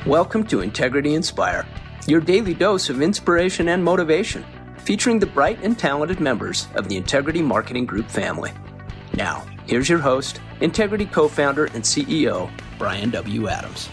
Welcome to Integrity Inspire, your daily dose of inspiration and motivation, featuring the bright and talented members of the Integrity Marketing Group family. Now, here's your host, Integrity co-founder and CEO, Brian W. Adams.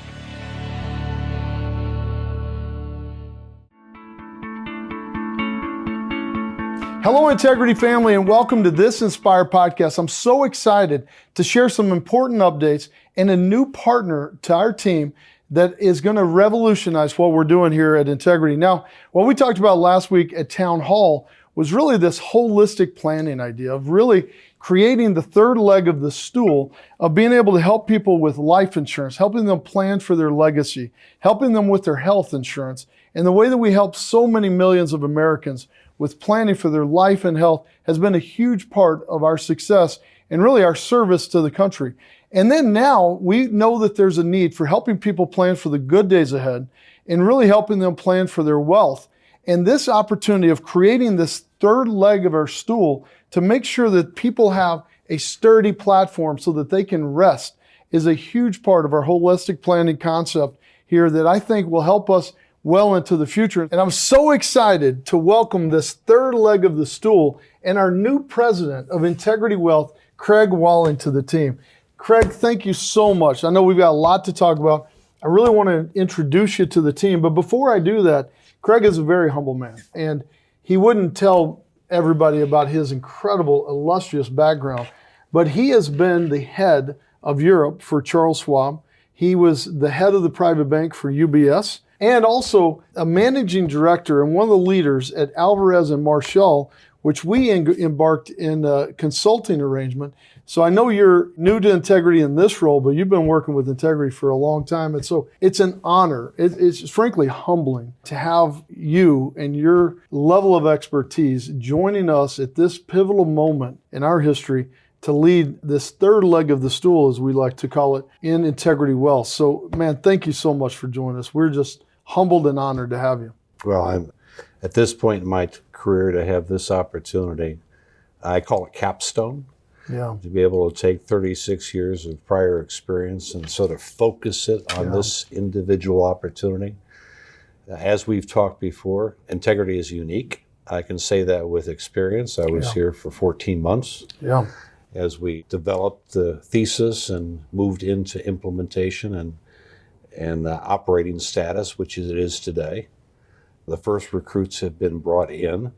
Hello, Integrity family, and welcome to this Inspire podcast. I'm so excited to share some important updates and a new partner to our team that is going to revolutionize what we're doing here at Integrity. Now, what we talked about last week at Town Hall was really this holistic planning idea of really creating the third leg of the stool of being able to help people with life insurance, helping them plan for their legacy, helping them with their health insurance. And the way that we help so many millions of Americans with planning for their life and health has been a huge part of our success and really our service to the country. And then now we know that there's a need for helping people plan for the good days ahead and really helping them plan for their wealth. And this opportunity of creating this third leg of our stool to make sure that people have a sturdy platform so that they can rest is a huge part of our holistic planning concept here that I think will help us well into the future. And I'm so excited to welcome this third leg of the stool and our new president of Integrity Wealth, Craig Walling, to the team. Craig, thank you so much. I know we've got a lot to talk about. I really want to introduce you to the team. But before I do that, Craig is a very humble man. And he wouldn't tell everybody about his incredible, illustrious background. But he has been the head of Europe for Charles Schwab. He was the head of the private bank for UBS. And also a managing director and one of the leaders at Alvarez and Marshall, which we embarked in a consulting arrangement. So I know you're new to Integrity in this role, but you've been working with Integrity for a long time. And so it's an honor. It's frankly humbling to have you and your level of expertise joining us at this pivotal moment in our history to lead this third leg of the stool, as we like to call it, in Integrity Wealth. So, man, thank you so much for joining us. We're just humbled and honored to have you. Well, I'm at this point in my career to have this opportunity. I call it capstone. Yeah. To be able to take 36 years of prior experience and sort of focus it on this individual opportunity. As we've talked before, Integrity is unique. I can say that with experience. I was here for 14 months. Yeah. As we developed the thesis and moved into implementation and operating status, which it is today. The first recruits have been brought in.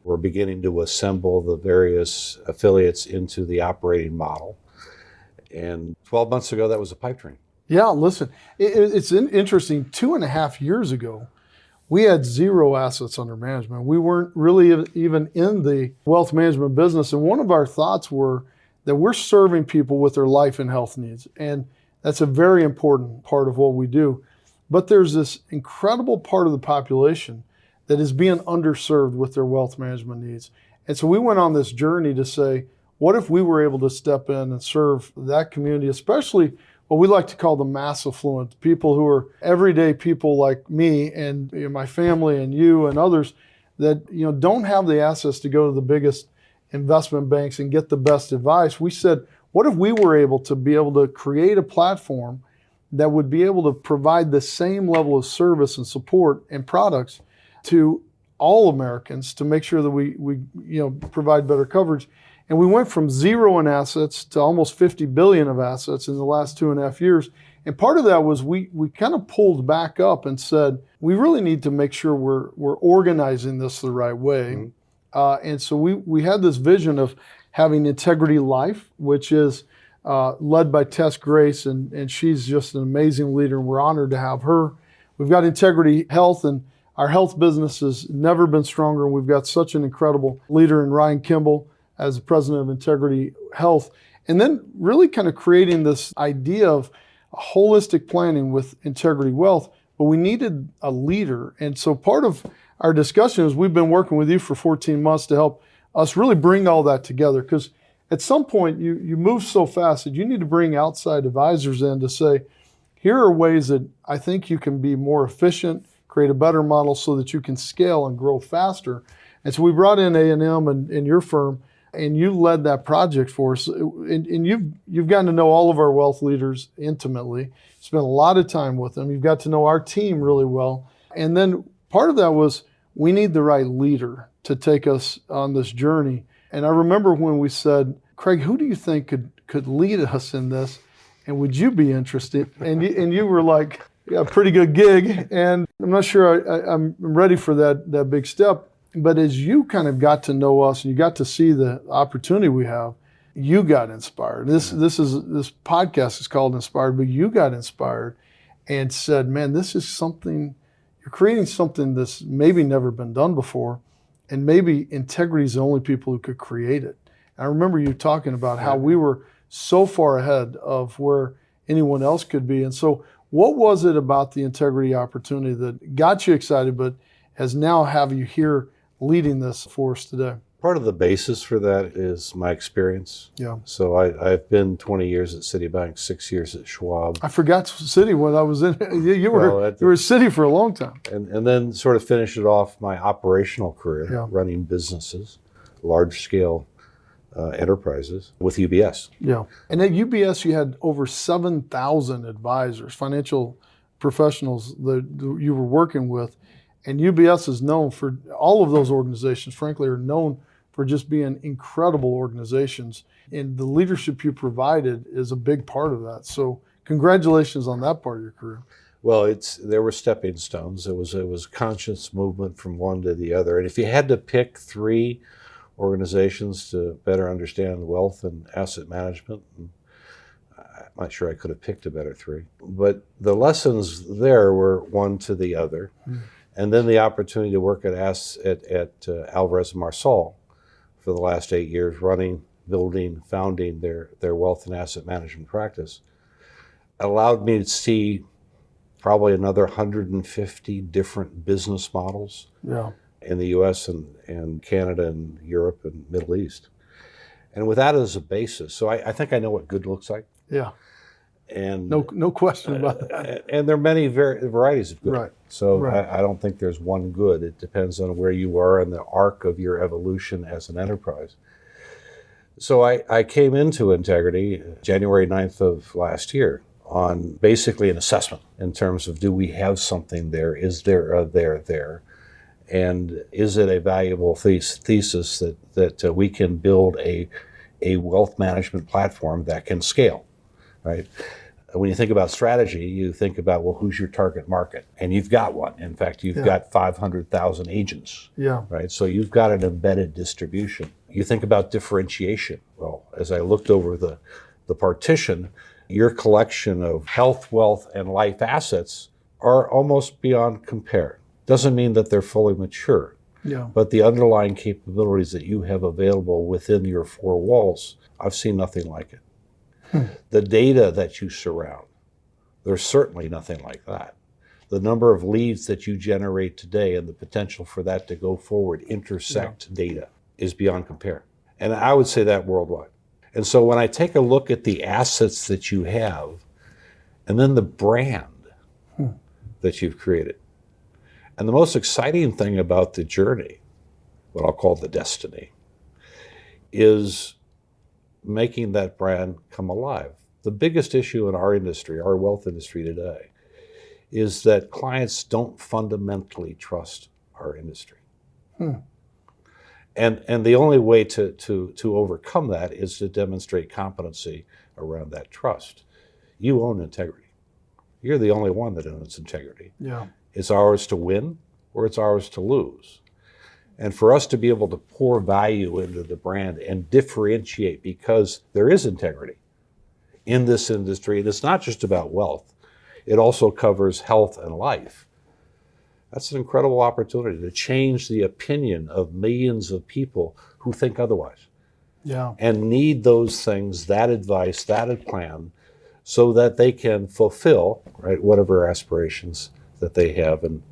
We're beginning to assemble the various affiliates into the operating model. And 12 months ago, that was a pipe dream. Yeah, listen, it's interesting. 2.5 years ago, we had zero assets under management. We weren't really even in the wealth management business. And one of our thoughts were that we're serving people with their life and health needs. And that's a very important part of what we do. But there's this incredible part of the population that is being underserved with their wealth management needs. And so we went on this journey to say, what if we were able to step in and serve that community, especially what we like to call the mass affluent, people who are everyday people like me and my family and you and others that don't have the access to go to the biggest investment banks and get the best advice. We said, what if we were able to create a platform that would be able to provide the same level of service and support and products to all Americans to make sure that we provide better coverage. And we went from zero in assets to almost 50 billion of assets in the last 2.5 years. And part of that was we kind of pulled back up and said, we really need to make sure we're organizing this the right way. Mm-hmm. And so we had this vision of having Integrity Life, which is led by Tess Grace, and she's just an amazing leader, and we're honored to have her. We've got Integrity Health, and our health business has never been stronger, and we've got such an incredible leader in Ryan Kimball as the president of Integrity Health. And then really kind of creating this idea of holistic planning with Integrity Wealth, but we needed a leader. And so part of our discussion is we've been working with you for 14 months to help us really bring all that together, because at some point you move so fast that you need to bring outside advisors in to say, here are ways that I think you can be more efficient, create a better model so that you can scale and grow faster. And so we brought in A&M and your firm and you led that project for us. And you've gotten to know all of our wealth leaders intimately, spent a lot of time with them. You've got to know our team really well. And then part of that was we need the right leader to take us on this journey. And I remember when we said, Craig, who do you think could lead us in this? And would you be interested? And you were like, yeah, pretty good gig. And I'm not sure I'm ready for that big step. But as you kind of got to know us and you got to see the opportunity we have, you got inspired. This podcast is called Inspired, but you got inspired and said, man, this is something, you're creating something that's maybe never been done before. And maybe integrity is the only people who could create it. And I remember you talking about how we were so far ahead of where anyone else could be. And so what was it about the integrity opportunity that got you excited, but has now have you here leading this for us today? Part of the basis for that is my experience. Yeah. So I've been 20 years at Citibank, 6 years at Schwab. I forgot Citi when I was in. You were at Citi for a long time. And then sort of finished it off my operational career, running businesses, large scale enterprises with UBS. Yeah. And at UBS, you had over 7,000 advisors, financial professionals that you were working with. And UBS is known for, all of those organizations, frankly, are known for just being incredible organizations. And the leadership you provided is a big part of that. So congratulations on that part of your career. Well, there were stepping stones. It was conscious movement from one to the other. And if you had to pick three organizations to better understand wealth and asset management, I'm not sure I could have picked a better three. But the lessons there were one to the other. And then the opportunity to work at Alvarez & Marsal for the last 8 years, building, founding their wealth and asset management practice, allowed me to see probably another 150 different business models in the U.S. and Canada and Europe and Middle East. And with that as a basis, so I think I know what good looks like. Yeah. And no question about that. And there are many varieties of good. Right. So I don't think there's one good. It depends on where you are and the arc of your evolution as an enterprise. So I came into Integrity January 9th of last year on basically an assessment in terms of, do we have something there? Is there a there? And is it a valuable thesis that we can build a wealth management platform that can scale? Right? When you think about strategy, you think about, well, who's your target market? And you've got one. In fact, you've got 500,000 agents. Yeah. Right? So you've got an embedded distribution. You think about differentiation. Well, as I looked over the partition, your collection of health, wealth, and life assets are almost beyond compare. Doesn't mean that they're fully mature. Yeah. But the underlying capabilities that you have available within your four walls, I've seen nothing like it. The data that you surround, there's certainly nothing like that. The number of leads that you generate today and the potential for that to go forward, intersect data, is beyond compare. And I would say that worldwide. And so when I take a look at the assets that you have, and then the brand that you've created, and the most exciting thing about the journey, what I'll call the destiny, is making that brand come alive. The biggest issue in our industry, our wealth industry today, is that clients don't fundamentally trust our industry. And the only way to overcome that is to demonstrate competency around that trust. You own integrity. You're the only one that owns integrity. Yeah. It's ours to win or it's ours to lose. And for us to be able to pour value into the brand and differentiate, because there is integrity in this industry, and it's not just about wealth, it also covers health and life. That's an incredible opportunity to change the opinion of millions of people who think otherwise. Yeah. And need those things, that advice, that plan, so that they can fulfill, right, whatever aspirations that they have, and,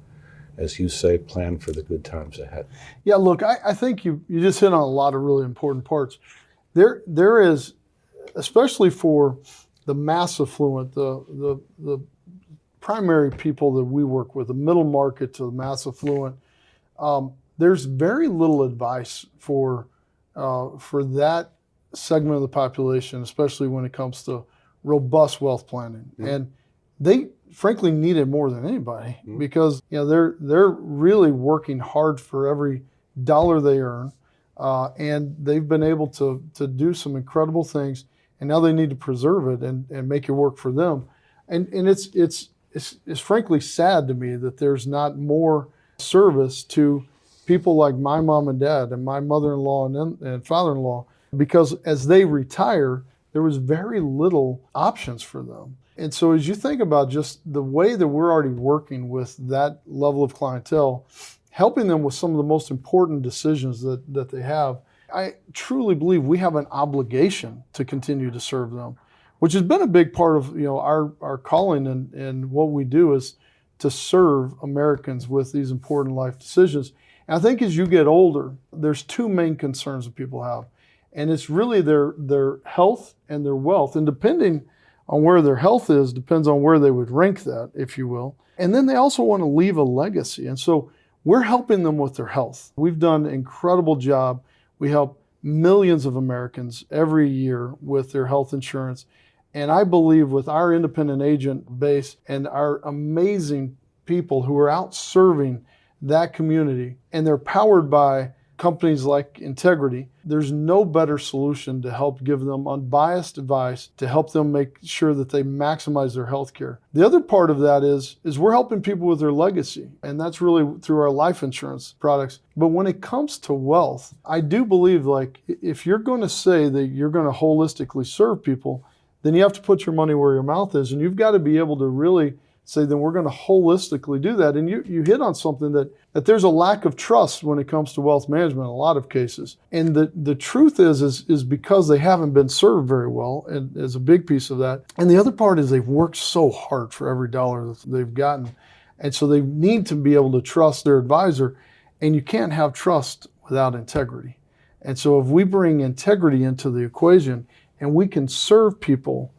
as you say, plan for the good times ahead. Yeah, look, I think you just hit on a lot of really important parts. There is, especially for the mass affluent, the primary people that we work with, the middle market to the mass affluent, there's very little advice for for that segment of the population, especially when it comes to robust wealth planning. And they frankly need it more than anybody because they're really working hard for every dollar they earn, and they've been able to do some incredible things, and now they need to preserve it and make it work for them. And it's frankly sad to me that there's not more service to people like my mom and dad and my mother-in-law and father-in-law, because as they retire, there was very little options for them. And so as you think about just the way that we're already working with that level of clientele, helping them with some of the most important decisions that they have, I truly believe we have an obligation to continue to serve them, which has been a big part of our calling and what we do is to serve Americans with these important life decisions. And I think as you get older, there's two main concerns that people have. And it's really their health and their wealth. And depending on where their health is, depends on where they would rank that, if you will. And then they also want to leave a legacy. And so we're helping them with their health. We've done an incredible job. We help millions of Americans every year with their health insurance. And I believe with our independent agent base and our amazing people who are out serving that community, and they're powered by companies like Integrity, there's no better solution to help give them unbiased advice to help them make sure that they maximize their health care. The other part of that is we're helping people with their legacy, and that's really through our life insurance products. But when it comes to wealth, I do believe if you're going to say that you're going to holistically serve people, then you have to put your money where your mouth is, and you've got to be able to really say, then we're going to holistically do that. And you hit on something that there's a lack of trust when it comes to wealth management in a lot of cases. And the truth is because they haven't been served very well, and is a big piece of that. And the other part is they've worked so hard for every dollar that they've gotten. And so they need to be able to trust their advisor, and you can't have trust without integrity. And so if we bring integrity into the equation and we can serve people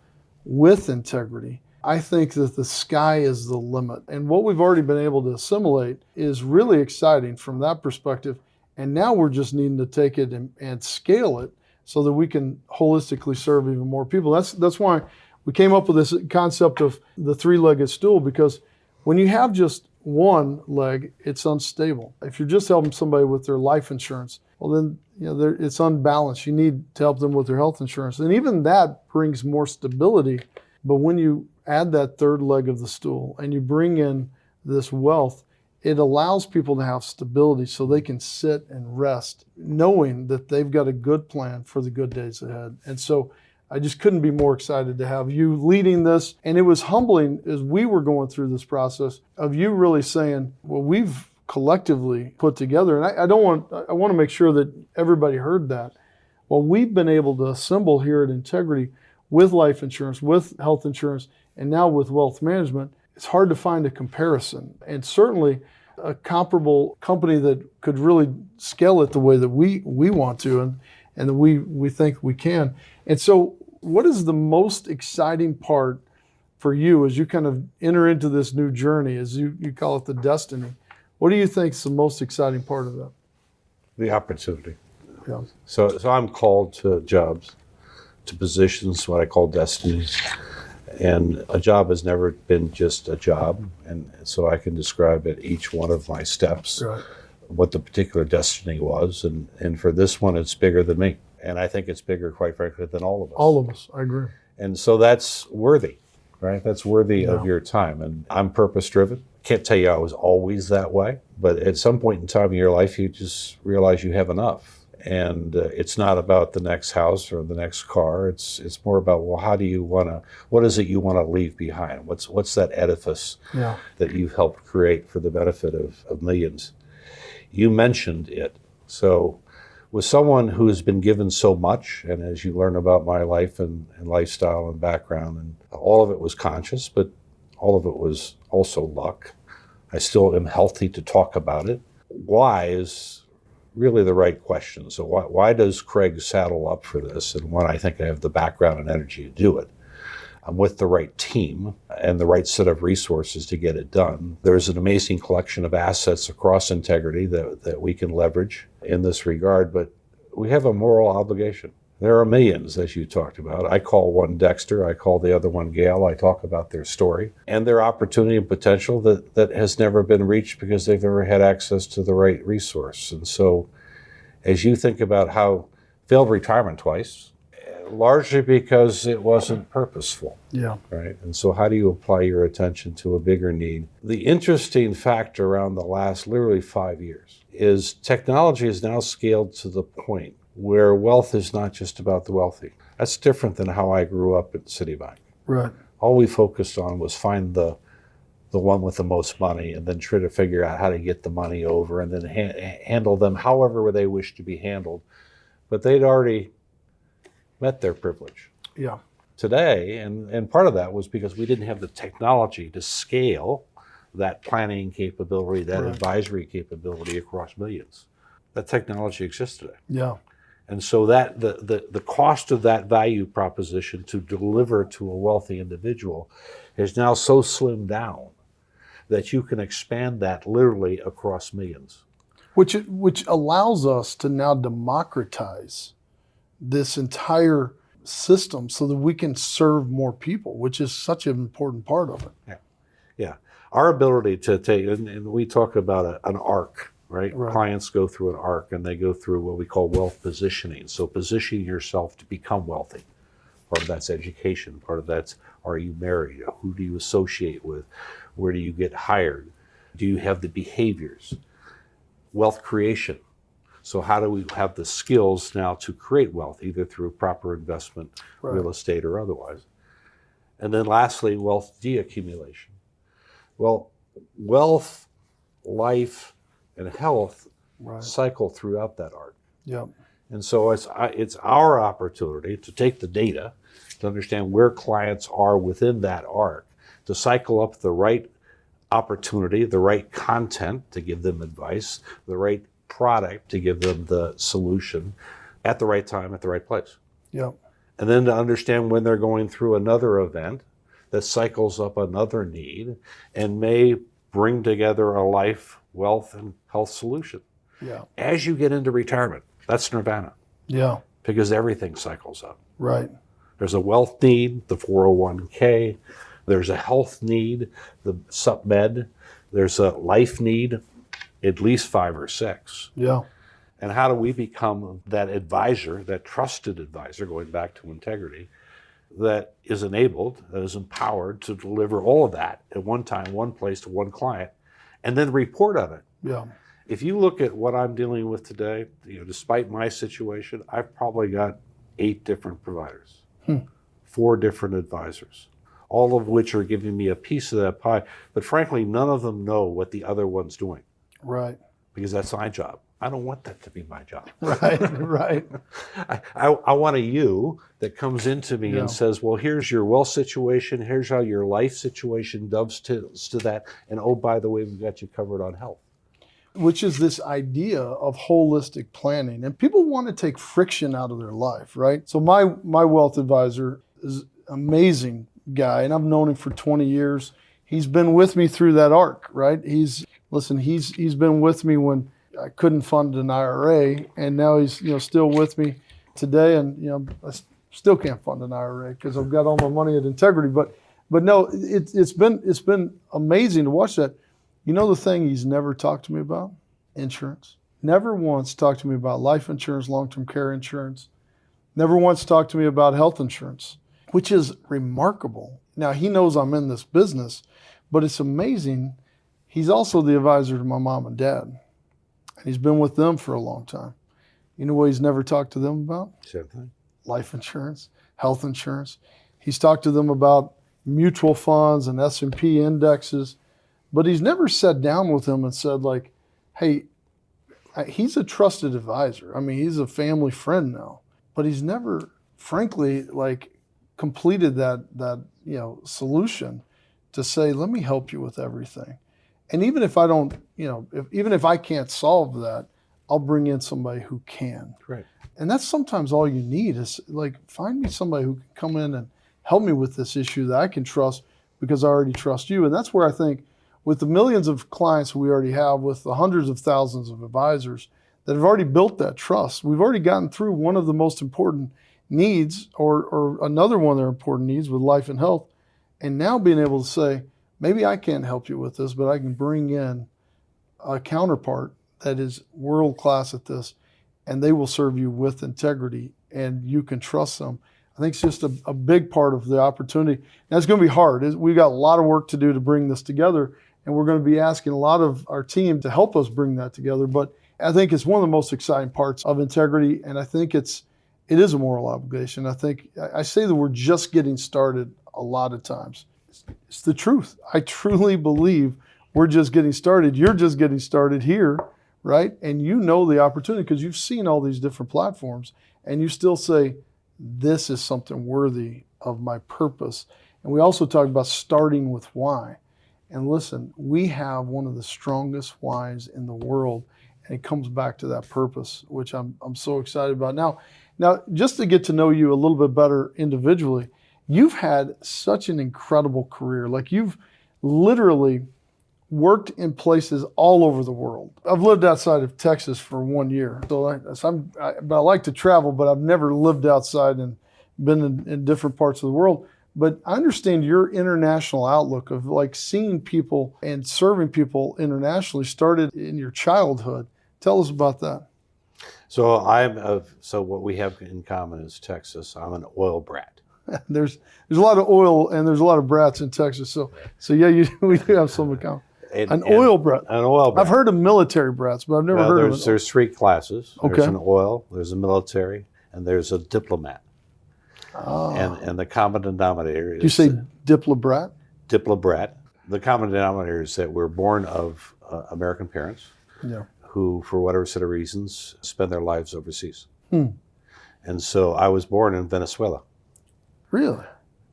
with integrity, I think that the sky is the limit. And what we've already been able to assimilate is really exciting from that perspective. And now we're just needing to take it and scale it so that we can holistically serve even more people. That's why we came up with this concept of the three-legged stool, because when you have just one leg, it's unstable. If you're just helping somebody with their life insurance, well then it's unbalanced. You need to help them with their health insurance. And even that brings more stability. But when you add that third leg of the stool and you bring in this wealth, it allows people to have stability so they can sit and rest knowing that they've got a good plan for the good days ahead. And so I just couldn't be more excited to have you leading this. And it was humbling as we were going through this process of you really saying, well, we've collectively put together, and I want to make sure that everybody heard that. Well, we've been able to assemble here at Integrity with life insurance, with health insurance, and now with wealth management. It's hard to find a comparison, and certainly a comparable company that could really scale it the way that we want to and that we think we can. And so what is the most exciting part for you as you kind of enter into this new journey, as you call it the destiny? What do you think is the most exciting part of that? The opportunity. Yeah. So I'm called to jobs, to positions, what I call destinies. And a job has never been just a job. And so I can describe at each one of my steps what the particular destiny was. And for this one, it's bigger than me. And I think it's bigger, quite frankly, than all of us. All of us, I agree. And so that's worthy, right? That's worthy of your time. And I'm purpose-driven. Can't tell you I was always that way. But at some point in time in your life, you just realize you have enough. And it's not about the next house or the next car. It's more about, well, what is it you want to leave behind? What's that edifice that you've helped create for the benefit of millions? You mentioned it. So with someone who has been given so much, and as you learn about my life and lifestyle and background, and all of it was conscious, but all of it was also luck. I still am healthy to talk about it. Why is really the right question. So why does Craig saddle up for this? And one, I think I have the background and energy to do it. I'm with the right team and the right set of resources to get it done. There's an amazing collection of assets across Integrity that we can leverage in this regard. But we have a moral obligation. There are millions, as you talked about. I call one Dexter, I call the other one Gail. I talk about their story and their opportunity and potential that has never been reached because they've never had access to the right resource. And so as you think about how failed retirement twice, largely because it wasn't purposeful. Yeah. Right. And so how do you apply your attention to a bigger need? The interesting fact around the last literally 5 years is technology is now scaled to the point where wealth is not just about the wealthy. That's different than how I grew up at Citibank. Right. All we focused on was find the one with the most money and then try to figure out how to get the money over and then handle them however they wish to be handled. But they'd already met their privilege. Yeah. Today, and part of that was because we didn't have the technology to scale that planning capability, that advisory capability across millions. That technology exists today. Yeah. And so that the cost of that value proposition to deliver to a wealthy individual is now so slimmed down that you can expand that literally across millions. Which allows us to now democratize this entire system so that we can serve more people, which is such an important part of it. Yeah. Yeah. Our ability to take, and we talk about an arc. Right? Clients go through an arc and they go through what we call wealth positioning. So positioning yourself to become wealthy. Part of that's education. Part of that's, are you married? Who do you associate with? Where do you get hired? Do you have the behaviors? Wealth creation. So how do we have the skills now to create wealth, either through proper investment, real estate, or otherwise? And then lastly, wealth deaccumulation. Well, wealth, life, and health cycle throughout that arc. Yeah. And so it's our opportunity to take the data, to understand where clients are within that arc, to cycle up the right opportunity, the right content to give them advice, the right product to give them the solution at the right time, at the right place. Yeah. And then to understand when they're going through another event that cycles up another need and may bring together a life, wealth, and health solution. Yeah. As you get into retirement, that's nirvana. Yeah. Because everything cycles up. Right. There's a wealth need, the 401k. There's a health need, the suppmed. There's a life need, at least 5 or 6. Yeah. And how do we become that advisor, that trusted advisor, going back to integrity, that is enabled, that is empowered to deliver all of that at one time, one place to one client, and then report on it. Yeah. If you look at what I'm dealing with today, despite my situation, I've probably got 8 different providers, 4 different advisors, all of which are giving me a piece of that pie. But frankly, none of them know what the other one's doing. Right. Because that's my job. I don't want that to be my job. Right, right. I want a you that comes into me and says, well, here's your wealth situation, here's how your life situation dovetails to that, and oh, by the way, we've got you covered on health. Which is this idea of holistic planning. And people want to take friction out of their life, right? So my wealth advisor is an amazing guy, and I've known him for 20 years. He's been with me through that arc, right? He's been with me when I couldn't fund an IRA, and now he's still with me today, and I still can't fund an IRA because I've got all my money at Integrity. But no, it's been amazing to watch that. The thing he's never talked to me about? Insurance. Never once talked to me about life insurance, long-term care insurance. Never once talked to me about health insurance, which is remarkable. Now, he knows I'm in this business, but it's amazing. He's also the advisor to my mom and dad. And he's been with them for a long time. You know what he's never talked to them about? Same thing. Life insurance, health insurance. He's talked to them about mutual funds and S&P indexes, but he's never sat down with them and said, like, hey, he's a trusted advisor. I mean, he's a family friend now, but he's never, frankly, completed that solution to say, let me help you with everything. And even if I don't, even if I can't solve that, I'll bring in somebody who can. Right. And that's sometimes all you need is find me somebody who can come in and help me with this issue that I can trust because I already trust you. And that's where I think with the millions of clients we already have, with the hundreds of thousands of advisors, that have already built that trust. We've already gotten through one of the most important needs or another one of their important needs with life and health. And now being able to say, maybe I can't help you with this, but I can bring in a counterpart that is world-class at this, and they will serve you with integrity, and you can trust them. I think it's just a big part of the opportunity. And it's going to be hard. We've got a lot of work to do to bring this together, and we're going to be asking a lot of our team to help us bring that together. But I think it's one of the most exciting parts of integrity, and I think it is a moral obligation. I say that we're just getting started a lot of times. It's the truth. I truly believe we're just getting started. You're just getting started here, right? And you know the opportunity because you've seen all these different platforms, and you still say, this is something worthy of my purpose. And we also talked about starting with why. And listen, we have one of the strongest whys in the world, and it comes back to that purpose, which I'm so excited about. Now, just to get to know you a little bit better individually, you've had such an incredible career. Like, you've literally worked in places all over the world. I've lived outside of Texas for 1 year. But I like to travel, but I've never lived outside and been in different parts of the world. But I understand your international outlook of like seeing people and serving people internationally started in your childhood. Tell us about that. So what we have in common is Texas. I'm an oil brat. There's a lot of oil and there's a lot of brats in Texas. So yeah, we do have some in common. An oil brat. An oil brat. I've heard of military brats, but I've never heard of it. There's three classes. Okay. There's an oil, there's a military, and there's a diplomat. Oh. And the common denominator is... Do you say diplobrat? Diplobrat. The common denominator is that we're born of American parents who, for whatever set of reasons, spend their lives overseas. And so I was born in Venezuela. Really?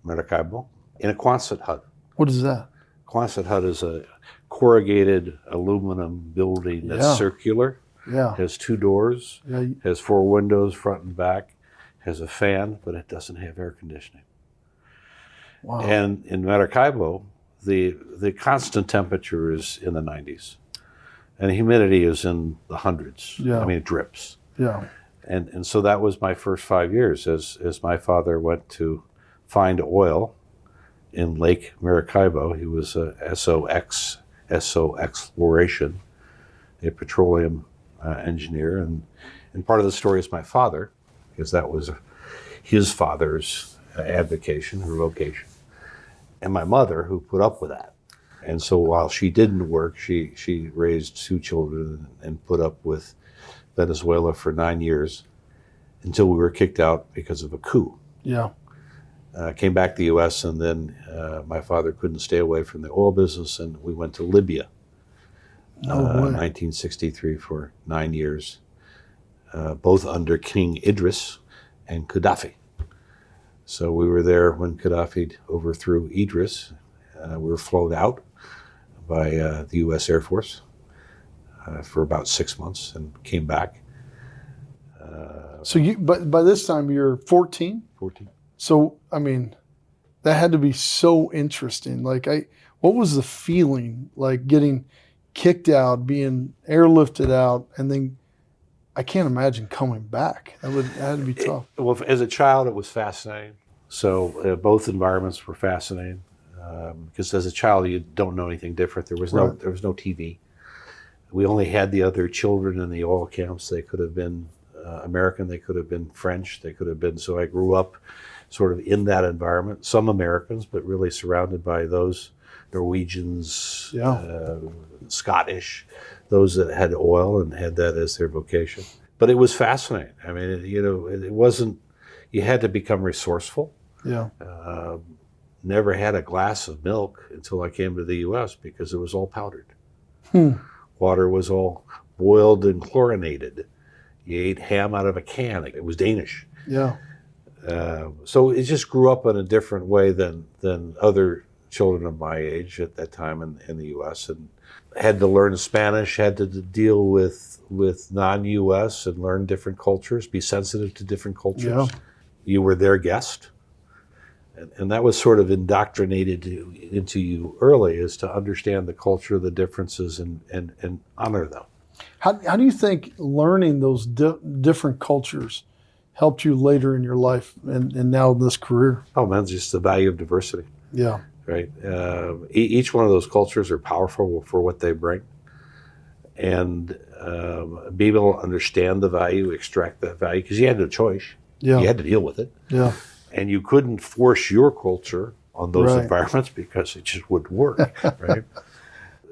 Maracaibo, in a Quonset hut. What is that? Quonset hut is a corrugated aluminum building that's circular. Yeah. Has two doors, has four windows, front and back, has a fan, but it doesn't have air conditioning. Wow. And in Maracaibo, the constant temperature is in the 90s. And the humidity is in the hundreds. Yeah. I mean, it drips. Yeah. And so that was my first 5 years as my father went to find oil in Lake Maracaibo. He was a SO Exploration, a petroleum engineer. And part of the story is my father, because that was his father's avocation, her vocation. And my mother, who put up with that. And so while she didn't work, she raised two children and put up with Venezuela for 9 years until we were kicked out because of a coup. Yeah. Came back to the U.S. and then my father couldn't stay away from the oil business, and we went to Libya. No way. 1963 for 9 years, both under King Idris and Gaddafi. So we were there when Gaddafi overthrew Idris. We were flown out by the U.S. Air Force for about 6 months and came back. So but by this time you're 14? 14. So, I mean, that had to be so interesting. Like, what was the feeling like getting kicked out, being airlifted out, and then I can't imagine coming back. That had to be tough. Well, as a child, it was fascinating. So both environments were fascinating because as a child, you don't know anything different. There was no TV. We only had the other children in the oil camps. They could have been American, they could have been French, they could have been. So I grew up sort of in that environment. Some Americans, but really surrounded by those Norwegians, Scottish, those that had oil and had that as their vocation. But it was fascinating. I mean, it wasn't. You had to become resourceful. Yeah. Never had a glass of milk until I came to the U.S. because it was all powdered. Water was all boiled and chlorinated. You ate ham out of a can. It was Danish. Yeah. So it just grew up in a different way than other children of my age at that time in the U.S. and had to learn Spanish, had to deal with non-U.S. and learn different cultures, be sensitive to different cultures. Yeah. You were their guest. And that was sort of indoctrinated into you early, is to understand the culture, the differences, and honor them. How do you think learning those different cultures helped you later in your life and now this career? Oh man, just the value of diversity. Yeah. Right. Each one of those cultures are powerful for what they bring, and be able to understand the value, extract that value, because you had no choice. Yeah. You had to deal with it. Yeah. And you couldn't force your culture on those Right. environments because it just wouldn't work, right?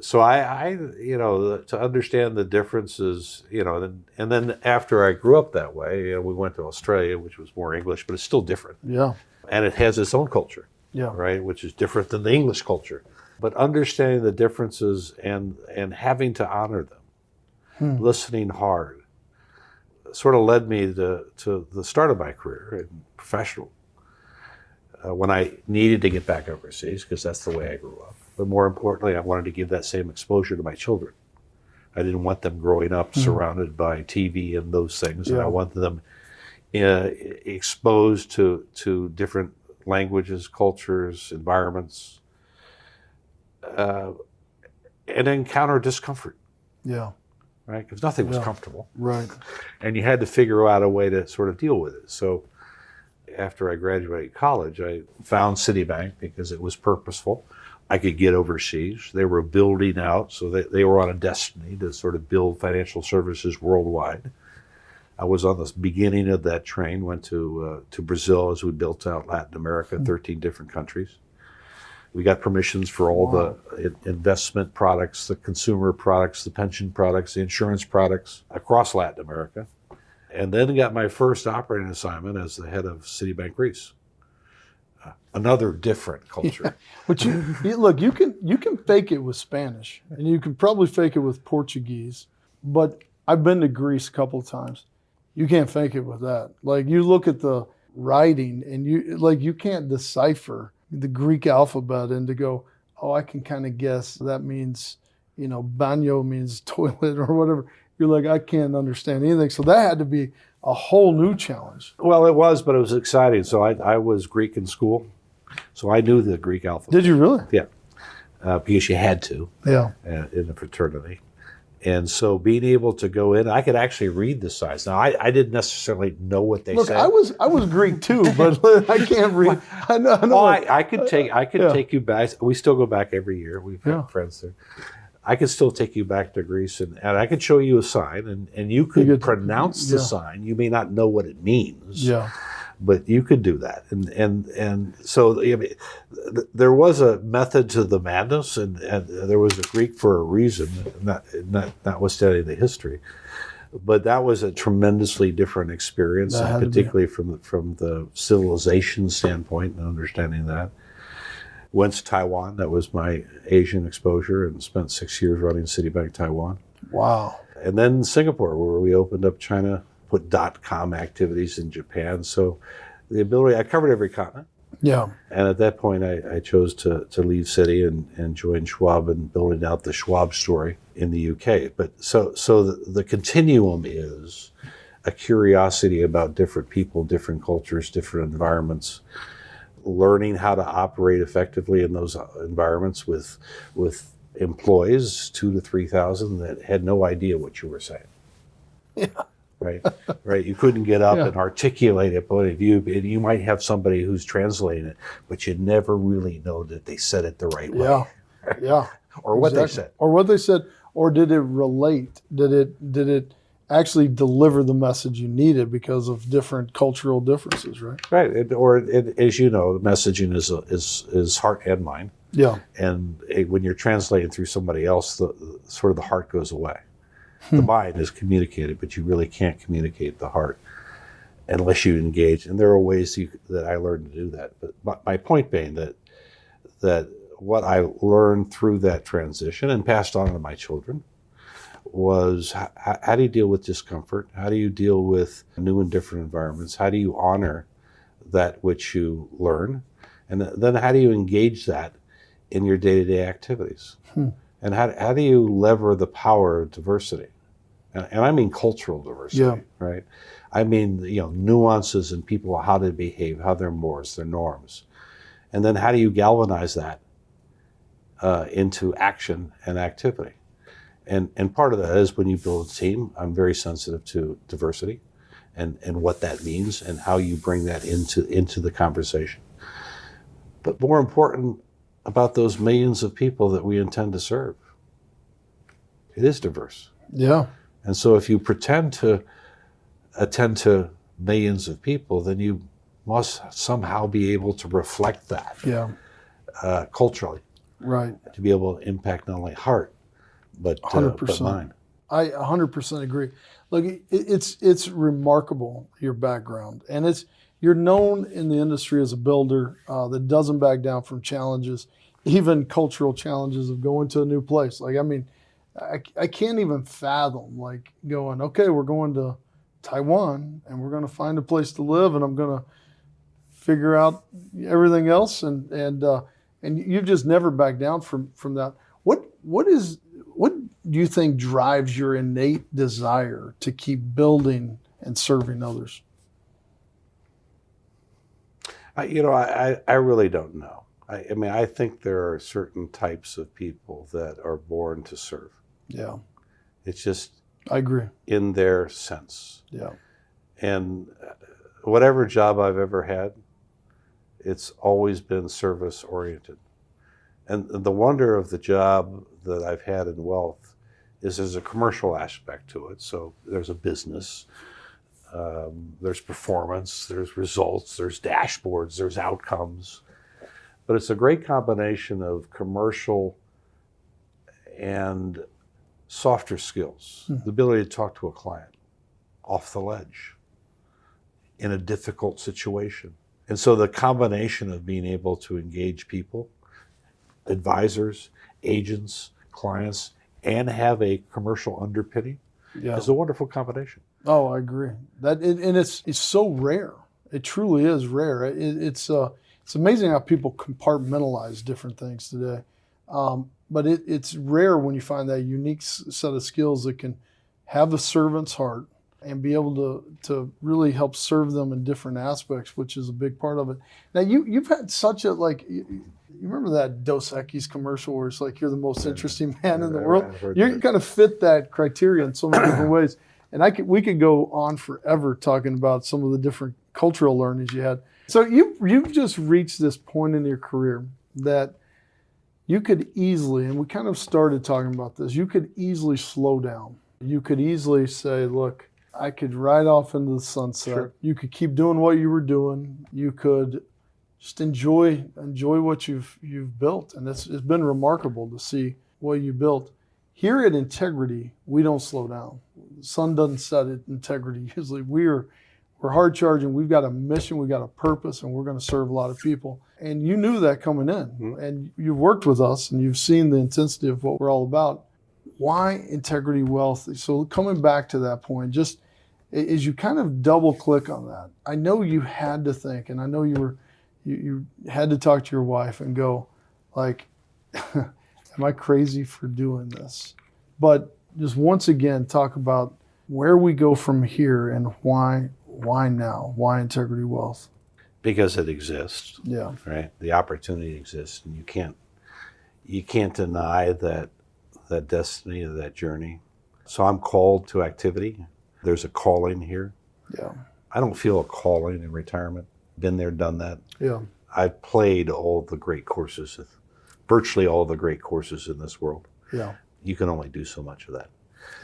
So I, to understand the differences, and then after I grew up that way, we went to Australia, which was more English, but it's still different. Yeah. And it has its own culture, Yeah. right, which is different than the English culture. But understanding the differences and having to honor them, listening hard, sort of led me to the start of my career in professional, when I needed to get back overseas, because that's the way I grew up. But more importantly, I wanted to give that same exposure to my children. I didn't want them growing up surrounded by TV and those things. Yeah. And I wanted them exposed to different languages, cultures, environments, and encounter discomfort, Yeah. right? Because nothing was Yeah. comfortable. Right. And you had to figure out a way to sort of deal with it. So after I graduated college, I found Citibank because it was purposeful. I could get overseas. They were building out, so they were on a destiny to sort of build financial services worldwide. I was on the beginning of that train, went to Brazil as we built out Latin America, 13 different countries. We got permissions for all the investment products, the consumer products, the pension products, the insurance products across Latin America. And then got my first operating assignment as the head of Citibank Greece. Another different culture. Yeah. But look, you can fake it with Spanish, and you can probably fake it with Portuguese. But I've been to Greece a couple of times. You can't fake it with that. Like, you look at the writing, and you can't decipher the Greek alphabet and to go, oh, I can kind of guess that means, baño means toilet or whatever. You're like, I can't understand anything. So that had to be a whole new challenge. Well, it was, but it was exciting. So I was Greek in school, so I knew the Greek alphabet. Did you really? Yeah, because you had to. Yeah. In the fraternity. And so being able to go in, I could actually read the signs. Now, I didn't necessarily know what they said. Look, I was Greek too, but I can't read. I know. Oh, I could take you back. We still go back every year. We've had friends there. I could still take you back to Greece, and I could show you a sign, and you could pronounce the sign. You may not know what it means. Yeah. But you could do that, and so there was a method to the madness, and there was a Greek for a reason, notwithstanding the history. But that was a tremendously different experience, and particularly from the civilization standpoint and understanding that. Went to Taiwan. That was my Asian exposure, and spent 6 years running Citibank Taiwan. Wow. And then Singapore, where we opened up China, put .com activities in Japan. So the ability, I covered every continent. Yeah. And at that point, I chose to leave Citi and join Schwab and building out the Schwab story in the UK. But so the continuum is a curiosity about different people, different cultures, different environments, learning how to operate effectively in those environments with employees, 2,000 to 3,000, that had no idea what you were saying. Yeah. Right. You couldn't get up and articulate a point of view. You might have somebody who's translating it, but you never really know that they said it the right way. Yeah. Yeah. Or what they said. Or what they said. Or did it relate? Did it actually deliver the message you needed because of different cultural differences, right? Right. As you know, messaging is heart and mind. Yeah. And when you're translating through somebody else, the heart goes away. The mind is communicated, but you really can't communicate the heart unless you engage. And there are ways that I learned to do that. But my point being that what I learned through that transition and passed on to my children was how do you deal with discomfort? How do you deal with new and different environments? How do you honor that which you learn? And then how do you engage that in your day-to-day activities? And how do you lever the power of diversity? And I mean cultural diversity, right? I mean, nuances in people, how they behave, how their mores, their norms. And then how do you galvanize that into action and activity? And part of that is when you build a team, I'm very sensitive to diversity and what that means and how you bring that into the conversation. But more important about those millions of people that we intend to serve, it is diverse. Yeah. And so if you pretend to attend to millions of people, then you must somehow be able to reflect that culturally. Right. To be able to impact not only heart, but 100%. mind. I 100% agree. Look, it's remarkable, your background. And you're known in the industry as a builder that doesn't back down from challenges, even cultural challenges of going to a new place. Like, I mean, I can't even fathom like going, okay, we're going to Taiwan and we're going to find a place to live and I'm going to figure out everything else. And you've just never backed down from that. What do you think drives your innate desire to keep building and serving others? I really don't know. I mean, I think there are certain types of people that are born to serve. Yeah. It's just, I agree. In their sense. Yeah. And whatever job I've ever had, it's always been service oriented. And the wonder of the job that I've had in wealth is there's a commercial aspect to it. So there's a business, there's performance, there's results, there's dashboards, there's outcomes. But it's a great combination of commercial and softer skills, the ability to talk to a client off the ledge in a difficult situation. And so the combination of being able to engage people, advisors, agents, clients, and have a commercial underpinning is a wonderful combination. Oh, I agree. It's so rare. It truly is rare. It's amazing how people compartmentalize different things today. But it's rare when you find that unique set of skills that can have a servant's heart and be able to really help serve them in different aspects, which is a big part of it. Now, you've had such a, like, you remember that Dos Equis commercial where it's like, you're the most interesting man in the world? You kind of fit that criteria in so many different ways. And we could go on forever talking about some of the different cultural learnings you had. So you've just reached this point in your career that you could easily, and we kind of started talking about this, you could easily slow down. You could easily say, look, I could ride off into the sunset. Sure. You could keep doing what you were doing. You could just enjoy what you've built. And it's been remarkable to see what you built. Here at Integrity, we don't slow down. The sun doesn't set at Integrity. Usually we're hard charging. We've got a mission, we've got a purpose, and we're going to serve a lot of people. And you knew that coming in. And you've worked with us and you've seen the intensity of what we're all about. Why Integrity Wealth? So coming back to that point, just as you kind of double click on that, I know you had to think, and I know you had to talk to your wife and go, like, am I crazy for doing this? But just once again, talk about where we go from here and why now? Why Integrity Wealth? Because it exists. Yeah. Right. The opportunity exists, and you can't deny that destiny of that journey. So I'm called to activity. There's a calling here. Yeah. I don't feel a calling in retirement. Been there, done that. Yeah. I've played all the great courses, virtually all the great courses in this world. Yeah. You can only do so much of that.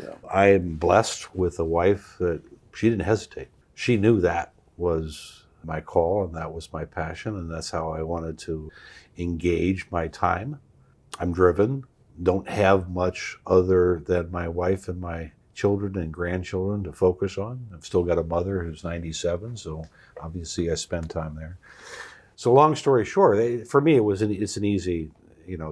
Yeah. I am blessed with a wife that she didn't hesitate. She knew that was my call and that was my passion, and that's how I wanted to engage my time. I'm driven, don't have much other than my wife and my children and grandchildren to focus on. I've still got a mother who's 97, so obviously I spend time there. So long story short, for me it's an easy,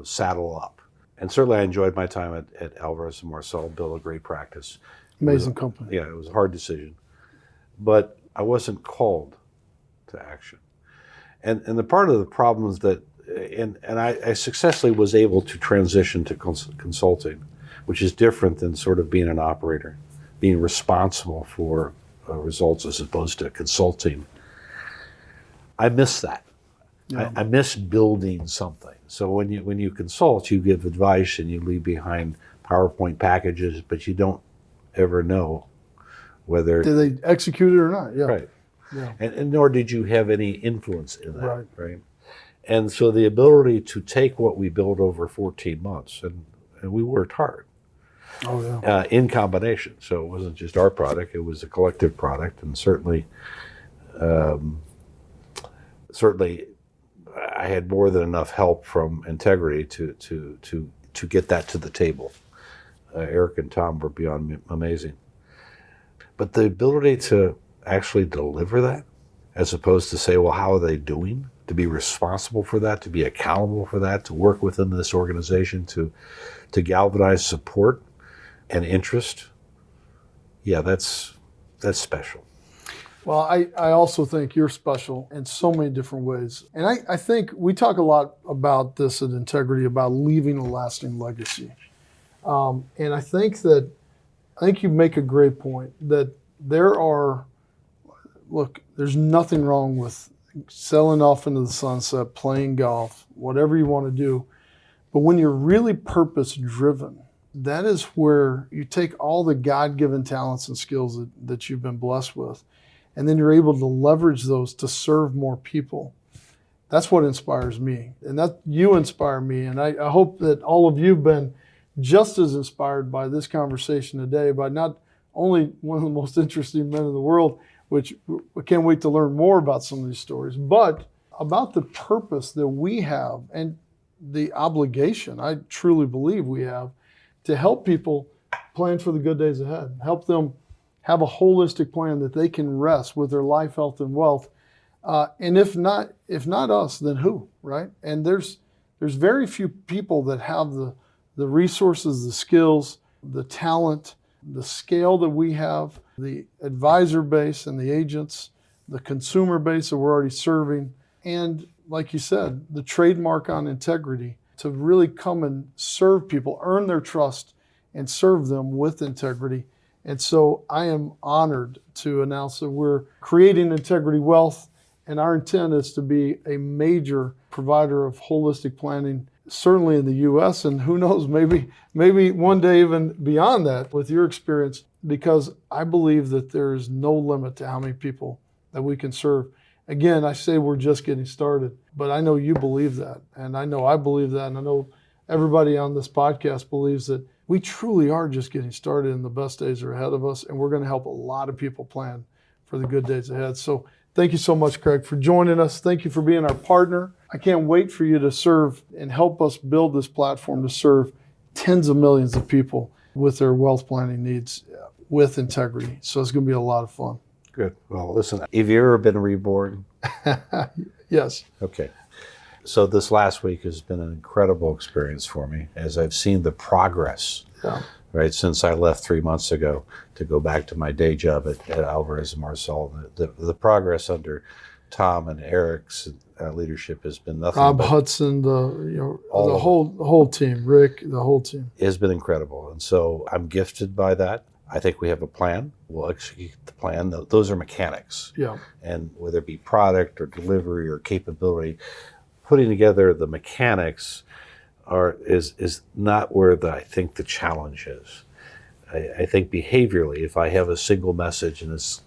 saddle up. And certainly I enjoyed my time at Alvarez & Marcel, built a great practice. Amazing company. Yeah, it was a hard decision. But I wasn't called to action. And the part of the problem is that, and I successfully was able to transition to consulting, which is different than sort of being an operator, being responsible for results as opposed to consulting. I miss that. Yeah. I miss building something. So when you consult, you give advice and you leave behind PowerPoint packages, but you don't ever know whether... Did they execute it or not? Yeah. Right. Yeah. And nor did you have any influence in that, Right. right? And so the ability to take what we built over 14 months, and we worked hard, Oh, yeah. in combination. So it wasn't just our product, it was a collective product, and certainly I had more than enough help from Integrity to get that to the table. Eric and Tom were beyond amazing. But the ability to actually deliver that, as opposed to say, well, how are they doing? To be responsible for that, to be accountable for that, to work within this organization, to galvanize support and interest. Yeah, that's special. Well, I also think you're special in so many different ways. And I think we talk a lot about this at Integrity, about leaving a lasting legacy. And I think you make a great point that there's nothing wrong with sailing off into the sunset, playing golf, whatever you want to do. But when you're really purpose driven, that is where you take all the God-given talents and skills that you've been blessed with, and then you're able to leverage those to serve more people. That's what inspires me. And that you inspire me. And I hope that all of you have been just as inspired by this conversation today, by not only one of the most interesting men in the world, which we can't wait to learn more about some of these stories, but about the purpose that we have and the obligation, I truly believe we have, to help people plan for the good days ahead, help them have a holistic plan that they can rest with their life, health, and wealth. And if not us, then who, right? And there's very few people that have the resources, the skills, the talent, the scale that we have, the advisor base and the agents, the consumer base that we're already serving, and like you said, the trademark on integrity to really come and serve people, earn their trust, and serve them with integrity. And so I am honored to announce that we're creating Integrity Wealth, and our intent is to be a major provider of holistic planning, certainly in the U.S., and who knows, maybe one day even beyond that with your experience, because I believe that there is no limit to how many people that we can serve. Again, I say we're just getting started, but I know you believe that, and I know I believe that, and I know everybody on this podcast believes that we truly are just getting started and the best days are ahead of us, and we're going to help a lot of people plan for the good days ahead. So thank you so much, Craig, for joining us. Thank you for being our partner. I can't wait for you to serve and help us build this platform to serve tens of millions of people with their wealth planning needs with integrity. So it's going to be a lot of fun. Good. Well, listen, have you ever been reborn? Yes. Okay. So this last week has been an incredible experience for me as I've seen the progress, right, since I left 3 months ago to go back to my day job at Alvarez & Marsal. The progress under Tom and Eric's leadership has been nothing. Rob Hudson, the whole team, Rick, the whole team. It has been incredible. And so I'm gifted by that. I think we have a plan. We'll execute the plan. Those are mechanics. Yeah. And whether it be product or delivery or capability, putting together the mechanics is not where I think the challenge is. I think behaviorally, if I have a single message and if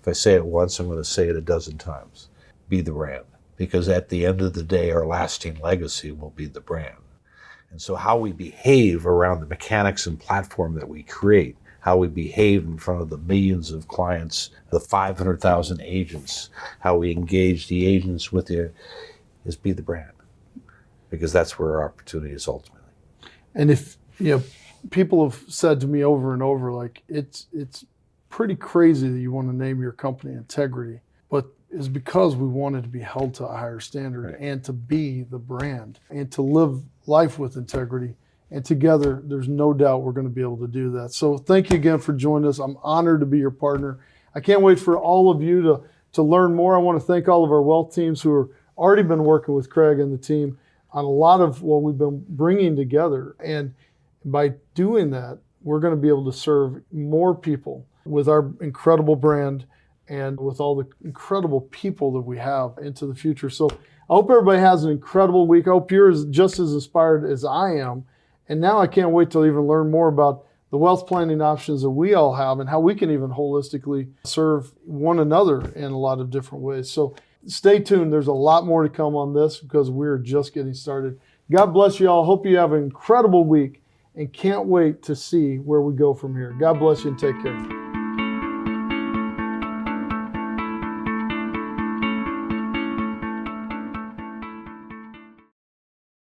I say it once, I'm going to say it a dozen times. Be the brand. Because at the end of the day, our lasting legacy will be the brand. And so how we behave around the mechanics and platform that we create, how we behave in front of the millions of clients, the 500,000 agents, how we engage the agents with is be the brand, because that's where our opportunity is ultimately. And if people have said to me over and over, like it's pretty crazy that you want to name your company Integrity, but it's because we wanted to be held to a higher standard, right, and to be the brand and to live life with integrity. And together, there's no doubt we're going to be able to do that. So thank you again for joining us. I'm honored to be your partner. I can't wait for all of you to learn more. I want to thank all of our wealth teams who have already been working with Craig and the team on a lot of what we've been bringing together. And by doing that, we're going to be able to serve more people with our incredible brand and with all the incredible people that we have into the future. So I hope everybody has an incredible week. I hope you're just as inspired as I am. And now I can't wait to even learn more about the wealth planning options that we all have and how we can even holistically serve one another in a lot of different ways. So stay tuned. There's a lot more to come on this because we're just getting started. God bless you all. Hope you have an incredible week and can't wait to see where we go from here. God bless you and take care.